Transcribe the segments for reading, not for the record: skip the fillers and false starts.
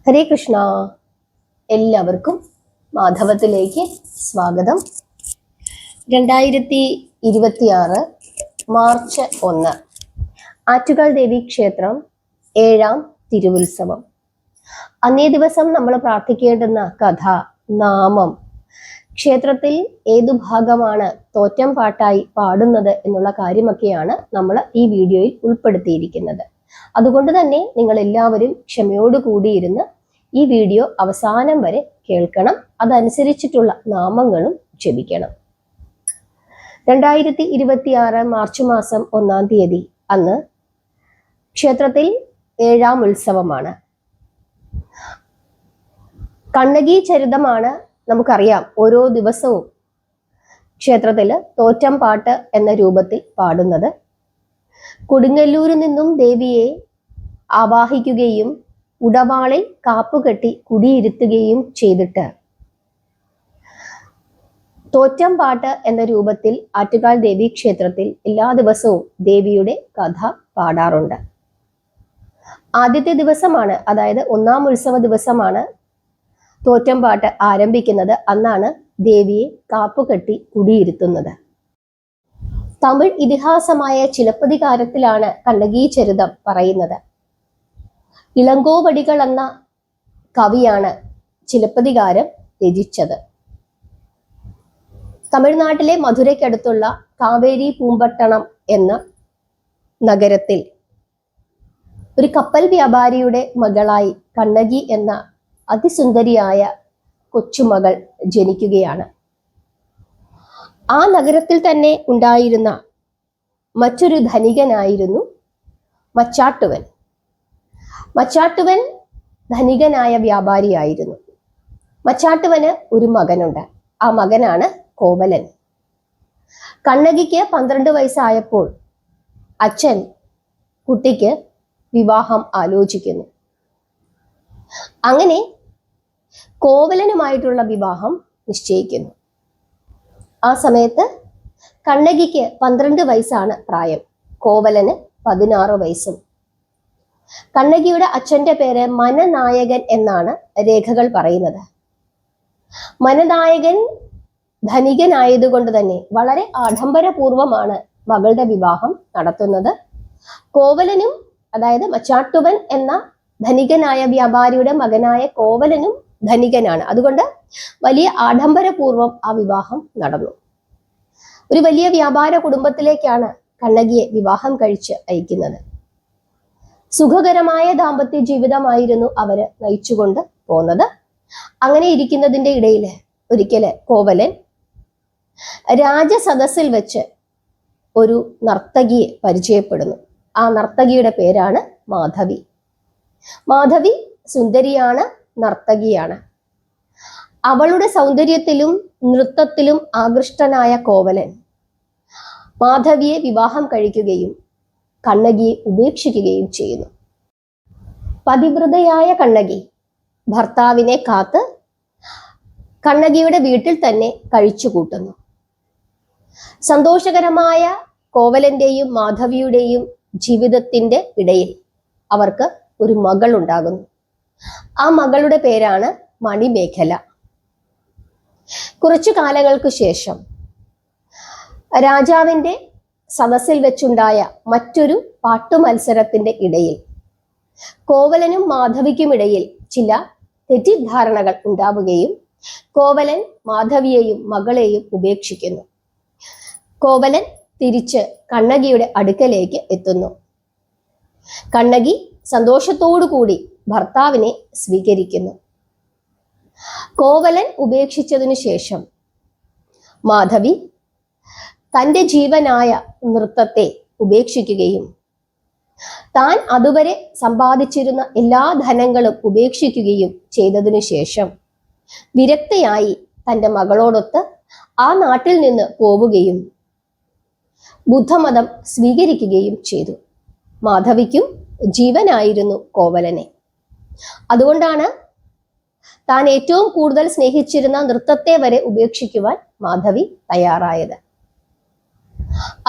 ഹരേ കൃഷ്ണ. എല്ലാവർക്കും മാധവത്തിലേക്ക് സ്വാഗതം. 2026 മാർച്ച് 1 ആറ്റുകാൽ ദേവി ക്ഷേത്രം 7ാം തിരുവുത്സവം. അന്നേ ദിവസം നമ്മൾ പ്രാർത്ഥിക്കേണ്ടുന്ന കഥ, നാമം, ക്ഷേത്രത്തിൽ ഏതു ഭാഗമാണ് തോറ്റം പാട്ടായി പാടുന്നത് എന്നുള്ള കാര്യമൊക്കെയാണ് നമ്മൾ ഈ വീഡിയോയിൽ ഉൾപ്പെടുത്തിയിരിക്കുന്നത്. അതുകൊണ്ട് തന്നെ നിങ്ങൾ എല്ലാവരും ക്ഷമയോട് കൂടിയിരുന്ന് ഈ വീഡിയോ അവസാനം വരെ കേൾക്കണം. അതനുസരിച്ചിട്ടുള്ള നാമങ്ങളും ജപിക്കണം. 2026 മാർച്ച് മാസം 1-ാം തീയതി അന്ന് ക്ഷേത്രത്തിൽ 7ാം ഉത്സവമാണ്. കണ്ണകി ചരിതമാണ് നമുക്കറിയാം. ഓരോ ദിവസവും ക്ഷേത്രത്തിൽ തോറ്റം പാട്ട് എന്ന രൂപത്തിൽ പാടുന്നത്. കൊടുങ്ങല്ലൂരിൽ നിന്നും ദേവിയെ ആവാഹിക്കുകയും ഉടവാളിൽ കാപ്പുകെട്ടി കുടിയിരുത്തുകയും ചെയ്തിട്ട് തോറ്റം പാട്ട് എന്ന രൂപത്തിൽ ആറ്റുകാൽ ദേവി ക്ഷേത്രത്തിൽ എല്ലാ ദിവസവും ദേവിയുടെ കഥ പാടാറുണ്ട്. ആദ്യത്തെ ദിവസമാണ്, അതായത് 1-ാം ഉത്സവ ദിവസമാണ് തോറ്റം പാട്ട് ആരംഭിക്കുന്നത്. അന്നാണ് ദേവിയെ കാപ്പുകെട്ടി കുടിയിരുത്തുന്നത്. തമിഴ് ഇതിഹാസമായ ചിലപ്പതികാരത്തിലാണ് കണ്ണകി ചരിതം പറയുന്നത്. ഇളങ്കോവടികൾ എന്ന കവിയാണ് ചിലപ്പതികാരം രചിച്ചത്. തമിഴ്നാട്ടിലെ മധുരയ്ക്കടുത്തുള്ള കാവേരി പൂമ്പട്ടണം എന്ന നഗരത്തിൽ ഒരു കപ്പൽ വ്യാപാരിയുടെ മകളായി കണ്ണകി എന്ന അതിസുന്ദരിയായ കൊച്ചുമകൾ ജനിക്കുകയാണ്. ആ നഗരത്തിൽ തന്നെ ഉണ്ടായിരുന്ന മറ്റൊരു ധനികനായിരുന്നു മച്ചാട്ടുവൻ. മച്ചാട്ടുവൻ ധനികനായ വ്യാപാരിയായിരുന്നു. മച്ചാട്ടുവന് ഒരു മകനുണ്ട്. ആ മകനാണ് കോവലൻ. കണ്ണകിക്ക് 12 വയസ്സായപ്പോൾ അച്ഛൻ കുട്ടിക്ക് വിവാഹം ആലോചിക്കുന്നു. അങ്ങനെ കോവലനുമായിട്ടുള്ള വിവാഹം നിശ്ചയിക്കുന്നു. ആ സമയത്ത് കണ്ണകിക്ക് 12 വയസ്സാണ് പ്രായം, കോവലന് 16 വയസ്സും. കണ്ണകിയുടെ അച്ഛന്റെ പേര് മനനായകൻ എന്നാണ് രേഖകൾ പറയുന്നത്. മനനായകൻ ധനികനായതുകൊണ്ട് തന്നെ വളരെ ആഡംബരപൂർവമാണ് മകളുടെ വിവാഹം നടത്തുന്നത്. കോവലനും, അതായത് മച്ചാട്ടുവൻ എന്ന ധനികനായ വ്യാപാരിയുടെ മകനായ കോവലനും ധനികനാണ്. അതുകൊണ്ട് വലിയ ആഡംബരപൂർവം ആ വിവാഹം നടന്നു. ഒരു വലിയ വ്യാപാര കുടുംബത്തിലേക്കാണ് കണ്ണകിയെ വിവാഹം കഴിച്ച് അയക്കുന്നത്. സുഖകരമായ ദാമ്പത്യ ജീവിതമായിരുന്നു അവര് നയിച്ചുകൊണ്ട് പോന്നത്. അങ്ങനെ ഇരിക്കുന്നതിന്റെ ഇടയിൽ ഒരിക്കല് കോവലൻ രാജസദസ്സിൽ വെച്ച് ഒരു നർത്തകിയെ പരിചയപ്പെടുന്നു. ആ നർത്തകിയുടെ പേരാണ് മാധവി. മാധവി സുന്ദരിയാണ്, നർത്തകിയാണ്. അവളുടെ സൗന്ദര്യത്തിലും നൃത്തത്തിലും ആകൃഷ്ടനായ കോവലൻ മാധവിയെ വിവാഹം കഴിക്കുകയും കണ്ണകിയെ ഉപേക്ഷിക്കുകയും ചെയ്യുന്നു. പതിവ്രതയായ കണ്ണകി ഭർത്താവിനെ കാത്ത് കണ്ണകിയുടെ വീട്ടിൽ തന്നെ കഴിച്ചു കൂട്ടുന്നു. സന്തോഷകരമായ കോവലന്റെയും മാധവിയുടെയും ജീവിതത്തിന്റെ ഇടയിൽ അവർക്ക് ഒരു മകൾ ഉണ്ടാകുന്നു. ആ മകളുടെ പേരാണ് മണിമേഖല. കുറച്ചു കാലങ്ങൾക്ക് ശേഷം രാജാവിന്റെ സദസ്സിൽ വെച്ചുണ്ടായ മറ്റൊരു പാട്ടുമത്സരത്തിന്റെ ഇടയിൽ കോവലനും മാധവിക്കുമിടയിൽ ചില തെറ്റിദ്ധാരണകൾ ഉണ്ടാവുകയും കോവലൻ മാധവിയെയും മകളെയും ഉപേക്ഷിക്കുന്നു. കോവലൻ തിരിച്ച് കണ്ണകിയുടെ അടുക്കലേക്ക് എത്തുന്നു. കണ്ണകി സന്തോഷത്തോടു കൂടി ഭർത്താവിനെ സ്വീകരിക്കുന്നു. കോവലൻ ഉപേക്ഷിച്ചതിനു ശേഷം മാധവി തൻ്റെ ജീവനായ നൃത്തത്തെ ഉപേക്ഷിക്കുകയും താൻ അതുവരെ സമ്പാദിച്ചിരുന്ന എല്ലാ ധനങ്ങളും ഉപേക്ഷിക്കുകയും ചെയ്തതിനു ശേഷം വിരക്തയായി തൻ്റെ മകളോടൊത്ത് ആ നാട്ടിൽ നിന്ന് പോവുകയും ബുദ്ധമതം സ്വീകരിക്കുകയും ചെയ്തു. മാധവിക്കും ജീവനായിരുന്നു കോവലനെ. അതുകൊണ്ടാണ് താൻ ഏറ്റവും കൂടുതൽ സ്നേഹിച്ചിരുന്ന നൃത്തത്തെ വരെ ഉപേക്ഷിക്കുവാൻ മാധവി തയ്യാറായത്.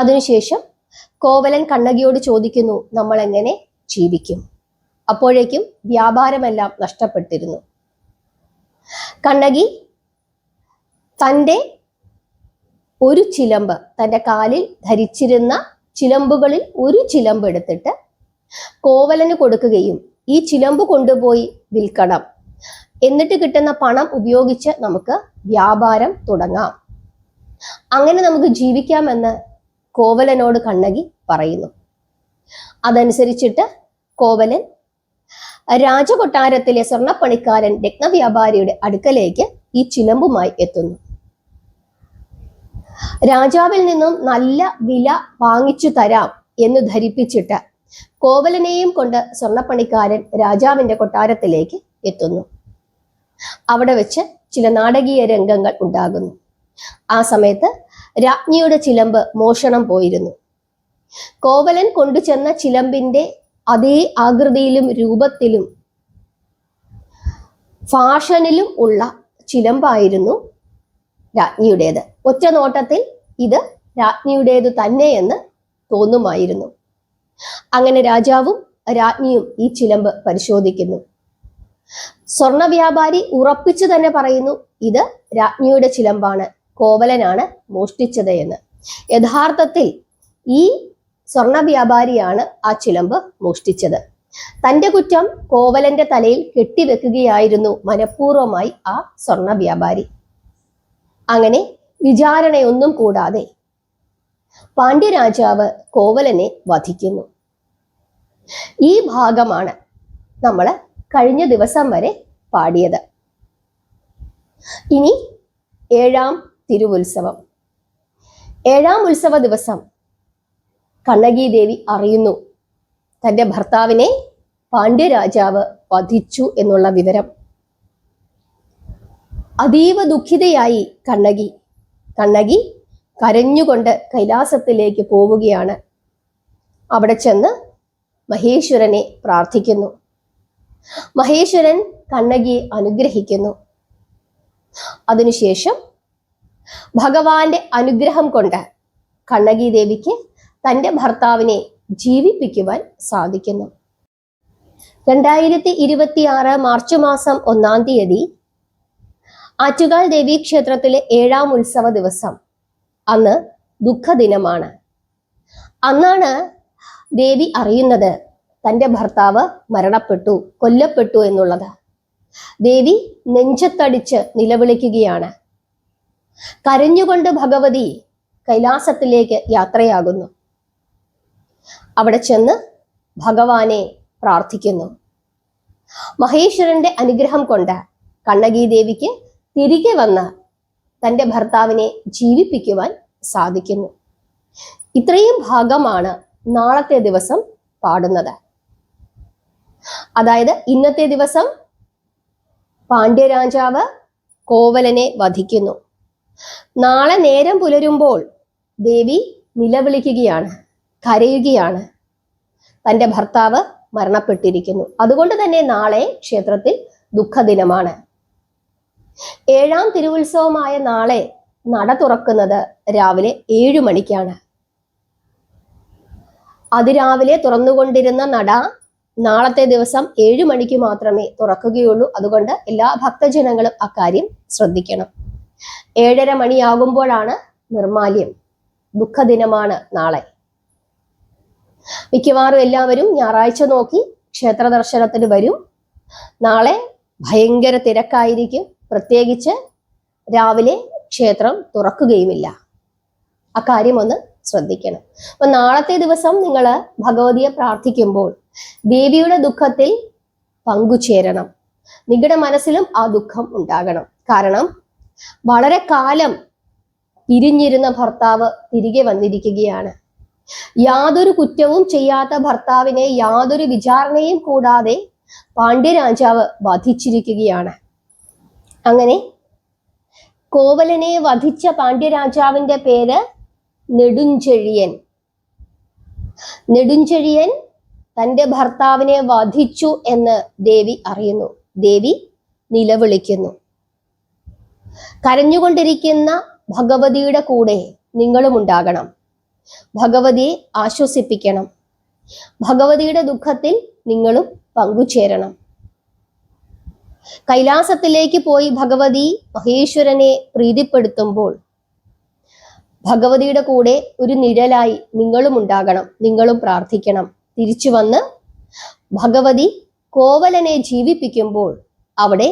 അതിനുശേഷം കോവലൻ കണ്ണകിയോട് ചോദിക്കുന്നു, നമ്മൾ എങ്ങനെ ജീവിക്കും? അപ്പോഴേക്കും വ്യാപാരമെല്ലാം നഷ്ടപ്പെട്ടിരുന്നു. കണ്ണകി തൻ്റെ ഒരു ചിലമ്പ്, തൻ്റെ കാലിൽ ധരിച്ചിരുന്ന ചിലമ്പുകളിൽ ഒരു ചിലമ്പ് എടുത്തിട്ട് കോവലന് കൊടുക്കുകയും ഈ ചിലമ്പ് കൊണ്ടുപോയി വിൽക്കണം, എന്നിട്ട് കിട്ടുന്ന പണം ഉപയോഗിച്ച് നമുക്ക് വ്യാപാരം തുടങ്ങാം, അങ്ങനെ നമുക്ക് ജീവിക്കാമെന്ന് കോവലനോട് കണ്ണകി പറയുന്നു. അതനുസരിച്ചിട്ട് കോവലൻ രാജകൊട്ടാരത്തിലെ സ്വർണ്ണപ്പണിക്കാരൻ രത്നവ്യാപാരിയുടെ അടുക്കലേക്ക് ഈ ചിലമ്പുമായി എത്തുന്നു. രാജാവിൽ നിന്നും നല്ല വില വാങ്ങിച്ചു തരാം എന്ന് ധരിപ്പിച്ചിട്ട് കോവലനെയും കൊണ്ട് സ്വർണ്ണപ്പണിക്കാരൻ രാജാവിന്റെ കൊട്ടാരത്തിലേക്ക് എത്തുന്നു. അവിടെ വെച്ച് ചില നാടകീയ രംഗങ്ങൾ ഉണ്ടാകുന്നു. ആ സമയത്ത് രാജ്ഞിയുടെ ചിലമ്പ് മോഷണം പോയിരുന്നു. കോവലൻ കൊണ്ടുചെന്ന ചിലമ്പിന്റെ അതേ ആകൃതിയിലും രൂപത്തിലും ഫാഷനിലും ഉള്ള ചിലമ്പായിരുന്നു രാജ്ഞിയുടേത്. ഒറ്റ നോട്ടത്തിൽ ഇത് രാജ്ഞിയുടേതു തന്നെയെന്ന് തോന്നുമായിരുന്നു. അങ്ങനെ രാജാവും രാജ്ഞിയും ഈ ചിലമ്പ് പരിശോധിക്കുന്നു. സ്വർണ വ്യാപാരി ഉറപ്പിച്ചു തന്നെ പറയുന്നു, ഇത് രാജ്ഞിയുടെ ചിലമ്പാണ്, കോവലനാണ് മോഷ്ടിച്ചത് എന്ന്. യഥാർത്ഥത്തിൽ ഈ സ്വർണ വ്യാപാരിയാണ് ആ ചിലമ്പ് മോഷ്ടിച്ചത്. തന്റെ കുറ്റം കോവലന്റെ തലയിൽ കെട്ടിവെക്കുകയായിരുന്നു മനഃപൂർവ്വമായി ആ സ്വർണ വ്യാപാരി. അങ്ങനെ വിചാരണയൊന്നും കൂടാതെ പാണ്ഡ്യരാജാവ് കോവലനെ വധിക്കുന്നു. ഈ ഭാഗമാണ് നമ്മൾ കഴിഞ്ഞ ദിവസം വരെ പാടിയത്. ഇനി 7ാം തിരുവുത്സവം. 7ാം ഉത്സവ ദിവസം കണ്ണകി ദേവി അറിയുന്നു തൻ്റെ ഭർത്താവിനെ പാണ്ഡ്യരാജാവ് വധിച്ചു എന്നുള്ള വിവരം. അതീവ ദുഃഖിതയായി കണ്ണകി കരഞ്ഞുകൊണ്ട് കൈലാസത്തിലേക്ക് പോവുകയാണ്. അവിടെ ചെന്ന് മഹേശ്വരനെ പ്രാർത്ഥിക്കുന്നു. മഹേശ്വരൻ കണ്ണകിയെ അനുഗ്രഹിക്കുന്നു. അതിനുശേഷം ഭഗവാന്റെ അനുഗ്രഹം കൊണ്ട് കണ്ണകി ദേവിക്ക് തൻ്റെ ഭർത്താവിനെ ജീവിപ്പിക്കുവാൻ സാധിക്കുന്നു. 2026 മാർച്ച് മാസം 1-ാം തീയതി ആറ്റുകാൽ ദേവീ ക്ഷേത്രത്തിലെ 7ാം ഉത്സവ ദിവസം, അന്ന് ദുഃഖദിനമാണ്. അന്നാണ് ദേവി അറിയുന്നത് തൻ്റെ ഭർത്താവ് കൊല്ലപ്പെട്ടു എന്നുള്ളത്. ദേവി നെഞ്ചത്തടിച്ച് നിലവിളിക്കുകയാണ്. കരഞ്ഞുകൊണ്ട് ഭഗവതി കൈലാസത്തിലേക്ക് യാത്രയാകുന്നു. അവിടെ ചെന്ന് ഭഗവാനെ പ്രാർത്ഥിക്കുന്നു. മഹേശ്വരന്റെ അനുഗ്രഹം കൊണ്ട് കണ്ണകി ദേവിക്ക് തിരികെ വന്ന് തൻ്റെ ഭർത്താവിനെ ജീവിപ്പിക്കുവാൻ സാധിക്കുന്നു. ഇത്രയും ഭാഗമാണ് നാളത്തെ ദിവസം പാടുന്നത്. അതായത് ഇന്നത്തെ ദിവസം പാണ്ഡ്യരാജാവ് കോവലനെ വധിക്കുന്നു. നാളെ നേരം പുലരുമ്പോൾ ദേവി നിലവിളിക്കുകയാണ്, കരയുകയാണ്. തൻ്റെ ഭർത്താവ് മരണപ്പെട്ടിരിക്കുന്നു. അതുകൊണ്ട് തന്നെ നാളെ ക്ഷേത്രത്തിൽ ദുഃഖദിനമാണ്. 7ാം തിരുവുത്സവമായ നാളെ നട തുറക്കുന്നത് രാവിലെ 7 മണിക്കാണ്. അതിരാവിലെ തുറന്നുകൊണ്ടിരുന്ന നട നാളത്തെ ദിവസം 7 മണിക്ക് മാത്രമേ തുറക്കുകയുള്ളൂ. അതുകൊണ്ട് എല്ലാ ഭക്തജനങ്ങളും അക്കാര്യം ശ്രദ്ധിക്കണം. 7:30 മണിയാകുമ്പോഴാണ് നിർമാല്യം. ദുഃഖദിനമാണ് നാളെ. മിക്കവാറും എല്ലാവരും ഞായറാഴ്ച നോക്കി ക്ഷേത്ര ദർശനത്തിന് വരും. നാളെ ഭയങ്കര തിരക്കായിരിക്കും. പ്രത്യേകിച്ച് രാവിലെ ക്ഷേത്രം തുറക്കുകയുമില്ല. അക്കാര്യം ഒന്ന് ശ്രദ്ധിക്കണം. അപ്പൊ നാളത്തെ ദിവസം നിങ്ങൾ ഭഗവതിയെ പ്രാർത്ഥിക്കുമ്പോൾ ദേവിയുടെ ദുഃഖത്തിൽ പങ്കുചേരണം. നിങ്ങളുടെ മനസ്സിലും ആ ദുഃഖം ഉണ്ടാകണം. കാരണം വളരെ കാലം പിരിഞ്ഞിരുന്ന ഭർത്താവ് തിരികെ വന്നിരിക്കുകയാണ്. യാതൊരു കുറ്റവും ചെയ്യാത്ത ഭർത്താവിനെ യാതൊരു വിചാരണയും കൂടാതെ പാണ്ഡ്യരാജാവ് വധിച്ചിരിക്കുകയാണ്. അങ്ങനെ കോവലനെ വധിച്ച പാണ്ഡ്യരാജാവിന്റെ പേര് നെടുഞ്ചെഴിയൻ. നെടുഞ്ചെഴിയൻ തൻ്റെ ഭർത്താവിനെ വധിച്ചു എന്ന് ദേവി അറിയുന്നു. ദേവി നിലവിളിക്കുന്നു. കരഞ്ഞുകൊണ്ടിരിക്കുന്ന ഭഗവതിയുടെ കൂടെ നിങ്ങളും ഉണ്ടാകണം. ഭഗവതിയെ ആശ്വസിപ്പിക്കണം. ഭഗവതിയുടെ ദുഃഖത്തിൽ നിങ്ങളും പങ്കുചേരണം. കൈലാസത്തിലേക്ക് പോയി ഭഗവതി മഹേശ്വരനെ പ്രീതിപ്പെടുത്തുമ്പോൾ ഭഗവതിയുടെ കൂടെ ഒരു നിഴലായി നിങ്ങളും ഉണ്ടാകണം, നിങ്ങളും പ്രാർത്ഥിക്കണം. തിരിച്ചു വന്ന് ഭഗവതി കോവലനെ ജീവിപ്പിക്കുമ്പോൾ അവിടെ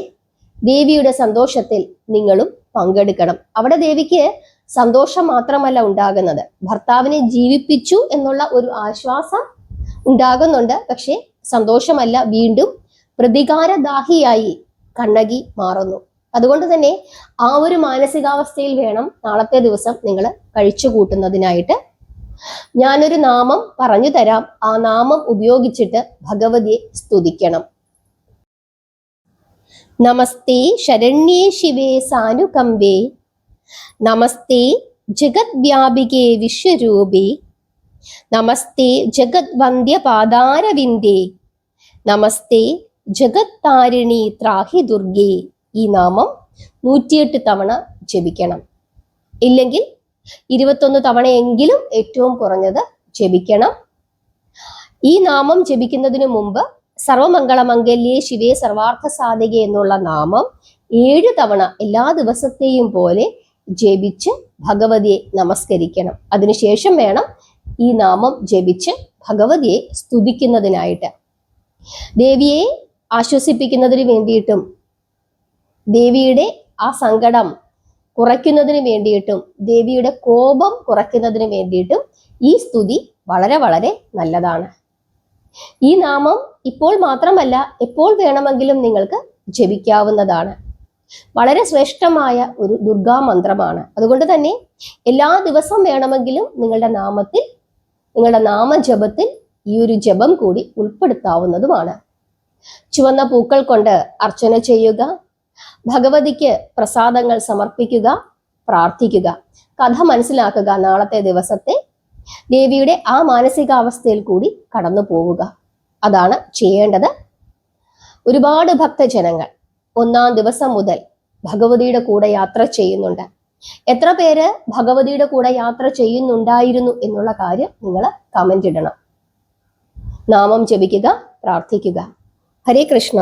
ദേവിയുടെ സന്തോഷത്തിൽ നിങ്ങളും പങ്കെടുക്കണം. അവിടെ ദേവിക്ക് സന്തോഷം മാത്രമല്ല ഉണ്ടാകുന്നത്, ഭർത്താവിനെ ജീവിപ്പിച്ചു എന്നുള്ള ഒരു ആശ്വാസം ഉണ്ടാകുന്നുണ്ട്. പക്ഷെ സന്തോഷമല്ല, വീണ്ടും പ്രതികാരദാഹിയായി കണ്ണകി മാറുന്നു. അതുകൊണ്ട് തന്നെ ആ ഒരു മാനസികാവസ്ഥയിൽ വേണം നാളത്തെ ദിവസം നിങ്ങൾ കഴിച്ചു കൂട്ടുന്നതിനായിട്ട്. ഞാനൊരു നാമം പറഞ്ഞു തരാം, ആ നാമം ഉപയോഗിച്ചിട്ട് ഭഗവതിയെ സ്തുതിക്കണം. നമസ്തേ ശരണ്യേ ശിവേ സാനുകമ്പേ, നമസ്തേ ജഗത് വ്യാപികേ വിശ്വരൂപേ, നമസ്തേ ജഗത് വന്ദ്യ പാദാരവിന്ദേ, നമസ്തേ ജഗത് താരിണി ത്രാഹി ദുർഗേ. ഈ നാമം 108 തവണ ജപിക്കണം. ഇല്ലെങ്കിൽ 21 തവണയെങ്കിലും ഏറ്റവും കുറഞ്ഞത് ജപിക്കണം. ഈ നാമം ജപിക്കുന്നതിന് മുമ്പ് സർവമംഗളമംഗല്യേ ശിവേ സർവാർത്ഥ സാധികേ എന്നുള്ള നാമം 7 തവണ എല്ലാ ദിവസത്തെയും പോലെ ജപിച്ച് ഭഗവതിയെ നമസ്കരിക്കണം. അതിനുശേഷം വേണം ഈ നാമം ജപിച്ച് ഭഗവതിയെ സ്തുതിക്കുന്നതിനായിട്ട്. ദേവിയെ ആശ്വസിപ്പിക്കുന്നതിന് വേണ്ടിയിട്ടും ദേവിയുടെ ആ സങ്കടം കുറയ്ക്കുന്നതിന് വേണ്ടിയിട്ടും ദേവിയുടെ കോപം കുറയ്ക്കുന്നതിന് വേണ്ടിയിട്ടും ഈ സ്തുതി വളരെ വളരെ നല്ലതാണ്. ഈ നാമം ഇപ്പോൾ മാത്രമല്ല എപ്പോൾ വേണമെങ്കിലും നിങ്ങൾക്ക് ജപിക്കാവുന്നതാണ്. വളരെ ശ്രേഷ്ഠമായ ഒരു ദുർഗാ മന്ത്രമാണ്. അതുകൊണ്ട് തന്നെ എല്ലാ ദിവസവും വേണമെങ്കിലും നിങ്ങളുടെ നാമത്തിൽ, നിങ്ങളുടെ നാമജപത്തിൽ ഈ ഒരു ജപം കൂടി ഉൾപ്പെടുത്താവുന്നതുമാണ്. ചുവന്ന പൂക്കൾ കൊണ്ട് അർച്ചന ചെയ്യുക, ഭഗവതിക്ക് പ്രസാദങ്ങൾ സമർപ്പിക്കുക, പ്രാർത്ഥിക്കുക, കഥ മനസ്സിലാക്കുക, നാളത്തെ ദിവസത്തെ ദേവിയുടെ ആ മാനസികാവസ്ഥയിൽ കൂടി കടന്നു പോവുക. അതാണ് ചെയ്യേണ്ടത്. ഒരുപാട് ഭക്തജനങ്ങൾ 1-ാം ദിവസം മുതൽ ഭഗവതിയുടെ കൂടെ യാത്ര ചെയ്യുന്നുണ്ട്. എത്ര പേര് ഭഗവതിയുടെ കൂടെ യാത്ര ചെയ്യുന്നുണ്ടായിരുന്നു എന്നുള്ള കാര്യം നിങ്ങൾ കമന്റ് ഇടണം. നാമം ജപിക്കുക, പ്രാർത്ഥിക്കുക. ഹരേ കൃഷ്ണ.